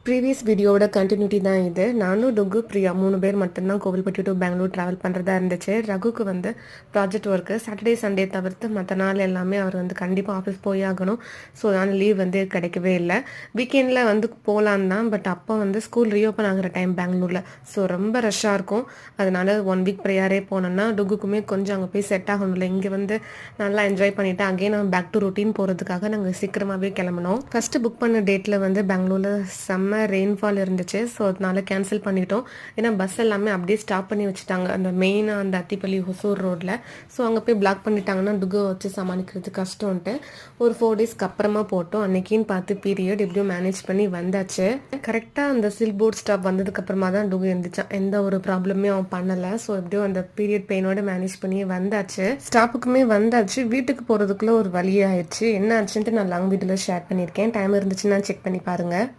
Previous வீடியோவோட continuity தான் இது. நானும் டுகு, பிரியா 3 பேர் மட்டும்தான் கோவில்பட்டி டு பெங்களூர் ட்ராவல் பண்ணுறதா இருந்துச்சு. ரகுக்கு வந்து ப்ராஜெக்ட் ஒர்க்கு சாட்டர்டே சண்டே தவிர்த்து மற்ற நாள் எல்லாமே அவர் வந்து கண்டிப்பாக ஆஃபீஸ் போய் ஆகணும். ஸோ அதனால் லீவ் வந்து கிடைக்கவே இல்லை. வீக்கெண்டில் வந்து போகலான் தான், பட் அப்போ வந்து ஸ்கூல் ரீஓப்பன் ஆகிற டைம் பெங்களூரில். ஸோ ரொம்ப ரஷ்ஷாக இருக்கும். அதனால 1 வீக் ப்ரேயரே போனோன்னா டுகுக்குமே கொஞ்சம் அங்கே போய் செட் ஆகணும்ல. இங்கே வந்து நல்லா என்ஜாய் பண்ணிவிட்டு அகெயின் நம்ம பேக் டு ரொட்டீன் போகிறதுக்காக நாங்கள் சீக்கிரமாகவே கிளம்பினோம். ஃபஸ்ட்டு புக் பண்ண டேட்டில் வந்து பெங்களூரில் செம்ம ரெயின்ஃபால் இருந்துச்சு. ஸோ அதனால கேன்சல் பண்ணிட்டோம். ஏன்னா பஸ் எல்லாமே அப்படியே ஸ்டாப் பண்ணி வச்சுட்டாங்க அந்த மெயினாக அந்த அத்திப்பள்ளி ஹொசூர் ரோட்டில். ஸோ அங்கே போய் பிளாக் பண்ணிட்டாங்கன்னா டுகை வச்சு சமாளிக்கிறது கஷ்டம்ன்ட்டு ஒரு 4 டேஸ்க்கு அப்புறமா போட்டோம். அன்னைக்கின்னு பார்த்து பீரியட் எப்படியும் மேனேஜ் பண்ணி வந்தாச்சு. கரெக்டாக அந்த சில் போர்ட் ஸ்டாப் வந்ததுக்கு அப்புறமா தான் டுகு இருந்துச்சான். எந்த ஒரு ப்ராப்ளமே அவன் பண்ணலை. ஸோ எப்படியும் அந்த பீரியட் பெயினோட மேனேஜ் பண்ணி வந்தாச்சு. ஸ்டாப்புக்குமே வந்தாச்சு. வீட்டுக்கு போகிறதுக்குள்ள ஒரு வழி ஆயிடுச்சு. என்ன ஆச்சுன்ட்டு நான் லாங் வீடியோவில் ஷேர் பண்ணியிருக்கேன். டைம் இருந்துச்சுன்னா செக் பண்ணி பாருங்கள்.